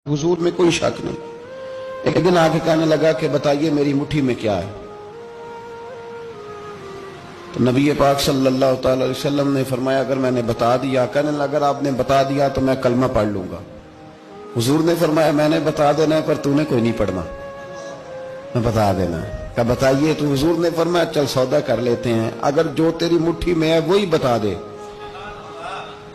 हुजूर में कोई शक नहीं। एक दिन आके कहने लगा कि बताइए मेरी मुट्ठी में क्या है। तो नबी पाक सल्लल्लाहु अलैहि वसल्लम ने फरमाया अगर मैंने बता दिया, कहने लगा अगर आपने बता दिया तो मैं कलमा पढ़ लूंगा। हुजूर ने फरमाया मैंने बता देना है पर तूने कोई नहीं पढ़ना, मैं बता देना है। कहा बताइए। तो हुजूर ने फरमाया चल सौदा कर लेते हैं, अगर जो तेरी मुट्ठी में है वही बता दे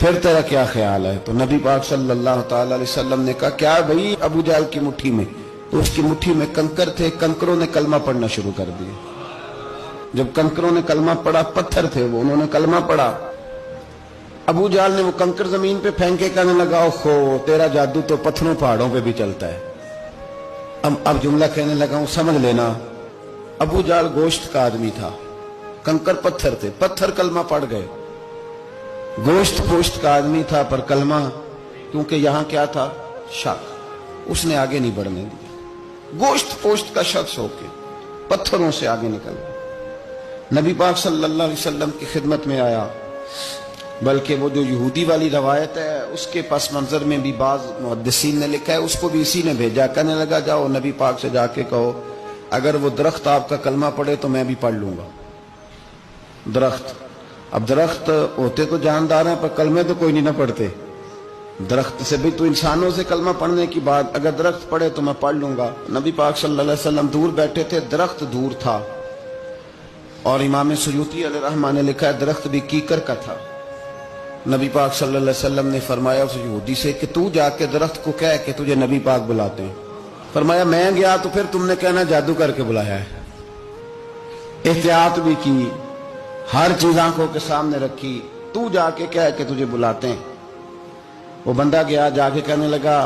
फिर तेरा क्या ख्याल है। तो नबी पाक सल्लल्लाहु अलैहि वसल्लम ने कहा क्या भाई अबू जहल की मुट्ठी में? तो उसकी मुट्ठी में कंकर थे, कंकरों ने कलमा पढ़ना शुरू कर दिया। जब कंकरों ने कलमा पढ़ा, पत्थर थे वो, उन्होंने कलमा पढ़ा। अबू जहल ने वो कंकर जमीन पे फेंके, कहने लगा ओहो तेरा जादू तो पत्थरों पहाड़ों पे भी चलता है। अब जुमला कहने लगा हूं समझ लेना। अबू जहल गोश्त का आदमी था, कंकर पत्थर थे, पत्थर कलमा पढ़ गए। गोश्त पोश्त का आदमी था पर कलमा, क्योंकि यहां क्या था शक, उसने आगे नहीं बढ़ने दिया। गोश्त पोश्त का शख्स होके पत्थरों से आगे निकल गया। नबी पाक सल्लल्लाहु अलैहि वसल्लम की खिदमत में आया। बल्कि वो जो यहूदी वाली रवायत है उसके पस मंजर में भी बाज मुहद्दिसीन ने लिखा है, उसको भी इसी ने भेजा। कहने लगा जाओ नबी पाक से जाके कहो अगर वो दरख्त आपका कलमा पढ़े तो मैं भी पढ़ लूंगा। दरख्त, अब दरख्त होते तो जानदार हैं पर कलमे तो कोई नहीं ना पढ़ते। दरख्त से भी तो इंसानों से कलमा पढ़ने की बात, अगर दरख्त पढ़े तो मैं पढ़ लूंगा। नबी पाक सल्लल्लाहु अलैहि वसल्लम दूर बैठे थे, दरख्त दूर था। और इमाम सुयूती अलैहिर्रहमान ने लिखा है दरख्त भी कीकर का था। नबी पाक सल्लल्लाहु अलैहि वसल्लम ने फरमाया उस यहूदी से कि तू जाके दरख्त को कह कि तुझे नबी पाक बुलाते हैं। फरमाया मैं गया तो फिर तुमने कहना जादू करके बुलाया है। एहतियात भी की, हर चीज आंखों के सामने रखी, तू जाके कह के तुझे बुलाते हैं। वो बंदा गया, जाके कहने लगा,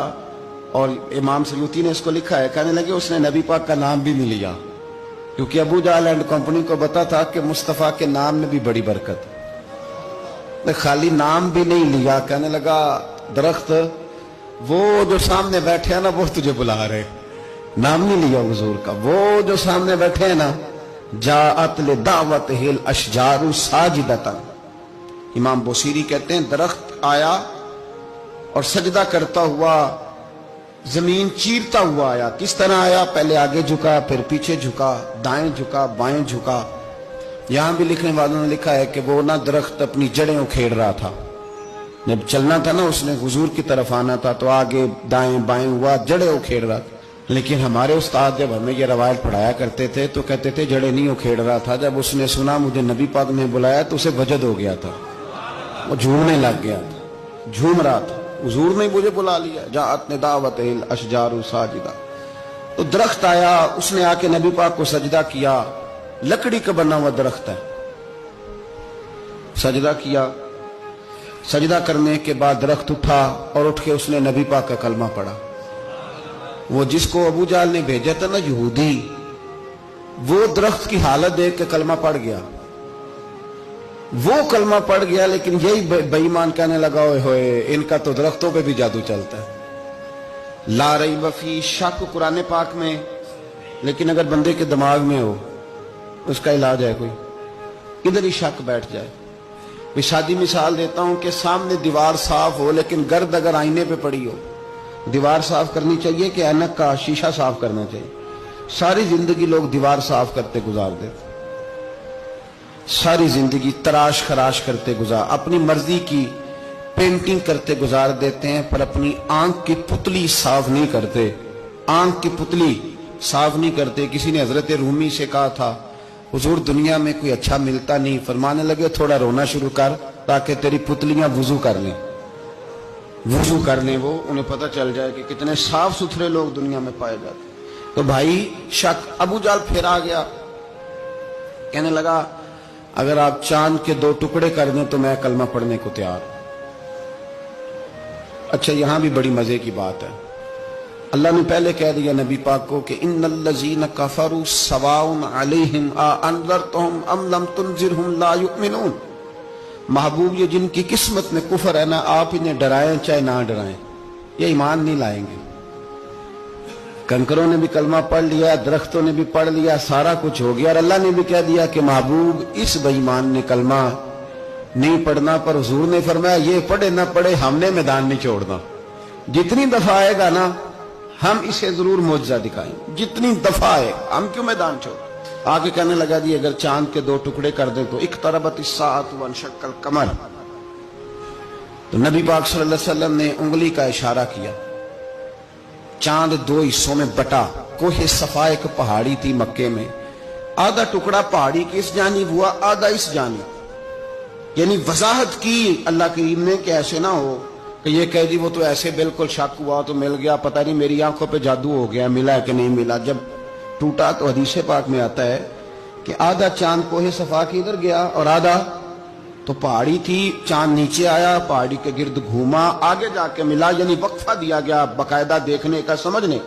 और इमाम सयूती ने इसको लिखा है, कहने लगे उसने नबी पाक का नाम भी नहीं लिया, क्योंकि अबू जहल एंड कंपनी को पता था कि मुस्तफा के नाम में भी बड़ी बरकत है। खाली नाम भी नहीं लिया, कहने लगा दरख्त वो जो सामने बैठे हैं ना वो तुझे बुला रहे, नाम नहीं लिया हुजूर का। वो जो सामने बैठे हैं ना, जाअत ले दावत हिल अशजारु साजिदतन। इमाम बोसीरी कहते हैं दरख्त आया और सजदा करता हुआ, जमीन चीरता हुआ आया। किस तरह आया? पहले आगे झुका, फिर पीछे झुका, दाएं झुका, बाएं झुका। यहां भी लिखने वालों ने लिखा है कि वो ना दरख्त अपनी जड़ें उखेड़ रहा था। जब चलना था ना उसने हुजूर की तरफ आना था तो आगे दाएं बाएं हुआ, जड़ें उखेड़ रहा था। लेकिन हमारे उस्ताद जब हमें ये रवायत पढ़ाया करते थे तो कहते थे जड़ें नहीं उखेड़ रहा था। जब उसने सुना मुझे नबी पाक ने बुलाया तो उसे वजद हो गया था, वो झूमने लग गया था, झूम रहा था। हुजूर ने मुझे बुला लिया, जाअत ने दावत हिल अशजारु साजिदा। तो दरख्त आया, उसने आके नबी पाक को सजदा किया। लकड़ी का बना हुआ दरख्त है, सजदा किया। सजदा करने के बाद दरख्त उठा और उठ के उसने नबी पाक का कलमा पढ़ा। वो जिसको अबू जहल ने भेजा था ना यहूदी, वो दरख्त की हालत देख के कलमा पढ़ गया। वो कलमा पढ़ गया, लेकिन यही बेईमान कहने लगा ओए होए इनका तो दरख्तों पे भी जादू चलता है। ला रैब फी, शक कुरान पाक में, लेकिन अगर बंदे के दिमाग में हो उसका इलाज है कोई, इधर ही शक बैठ जाए। सादी मिसाल देता हूं कि सामने दीवार साफ हो लेकिन गर्द अगर आईने पे पड़ी हो, दीवार साफ करनी चाहिए कि ऐनक का शीशा साफ करना चाहिए? सारी जिंदगी लोग दीवार साफ करते गुजार देते, सारी जिंदगी तराश खराश करते गुजार, अपनी मर्जी की पेंटिंग करते गुजार देते हैं, पर अपनी आंख की पुतली साफ नहीं करते। आंख की पुतली साफ नहीं करते। किसी ने हजरत रूमी से कहा था हुजूर दुनिया में कोई अच्छा मिलता नहीं, फरमाने लगे थोड़ा रोना शुरू कर ताकि तेरी पुतलियां वुजू कर लें, वुजू कर लें। वो उन्हें पता चल जाए कि कितने साफ सुथरे लोग दुनिया में पाए जाते। तो भाई शक, अबू जहल फिर आ गया, कहने लगा अगर आप चांद के 2 टुकड़े कर दें तो मैं कलमा पढ़ने को तैयार। अच्छा यहां भी बड़ी मजे की बात है। अल्लाह ने पहले कह दिया नबी पाक को कि इन्नल्लज़ीना कफरू सवाउन अलैहिम आ अनज़रतहुम अम लम तुनज़िरहुम ला युमिनून। महबूब ये जिनकी किस्मत में कुफर है ना, आप इन्हें डराएं चाहे ना डराएं, ये ईमान नहीं लाएंगे। कंकरों ने भी कलमा पढ़ लिया, दरख्तों ने भी पढ़ लिया, सारा कुछ हो गया, और अल्लाह ने भी कह दिया कि महबूब इस बेईमान ने कलमा नहीं पढ़ना। पर हुजूर ने फरमाया ये पढ़े ना पढ़े हमने मैदान नहीं छोड़ना। जितनी दफा आएगा ना ہم اسے ضرور معجزہ دکھائیں، جتنی دفعہ ہے، ہم کیوں میدان چھوڑ؟ آگے کہنے لگا جی اگر چاند کے 2 ٹکڑے کر دیں تو اقتربت الساعۃ وانشق القمر، تو نبی پاک صلی اللہ علیہ وسلم نے انگلی کا اشارہ کیا، چاند 2 حصوں میں بٹا۔ کوہ صفا ایک پہاڑی تھی مکے میں، آدھا ٹکڑا پہاڑی کی اس جانب ہوا، آدھا اس جانب، یعنی وضاحت کی اللہ کریم نے کہ ایسے نہ ہو کہ یہ کہہ دی وہ تو ایسے بالکل شک ہوا تو مل گیا، پتہ نہیں میری آنکھوں پہ جادو ہو گیا، ملا ہے کہ نہیں ملا۔ جب ٹوٹا تو حدیث پاک میں آتا ہے کہ آدھا چاند کوہ صفا کی ادھر گیا اور آدھا تو پہاڑی تھی، چاند نیچے آیا، پہاڑی کے گرد گھوما، آگے جا کے ملا، یعنی وقفہ دیا گیا باقاعدہ دیکھنے کا، سمجھنے۔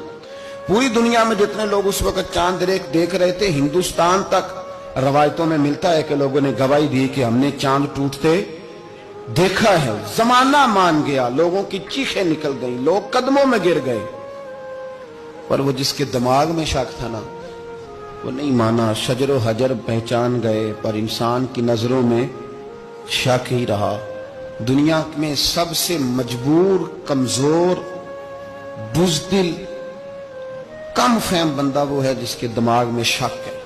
پوری دنیا میں جتنے لوگ اس وقت چاند دیکھ رہے تھے، ہندوستان تک روایتوں میں ملتا ہے کہ لوگوں نے گواہی دی کہ ہم نے چاند ٹوٹتے دیکھا ہے۔ زمانہ مان گیا، لوگوں کی چیخیں نکل گئیں، لوگ قدموں میں گر گئے، پر وہ جس کے دماغ میں شک تھا نا وہ نہیں مانا۔ شجر و حجر پہچان گئے پر انسان کی نظروں میں شک ہی رہا۔ دنیا میں سب سے مجبور، کمزور، بزدل، کم فہم بندہ وہ ہے جس کے دماغ میں شک ہے۔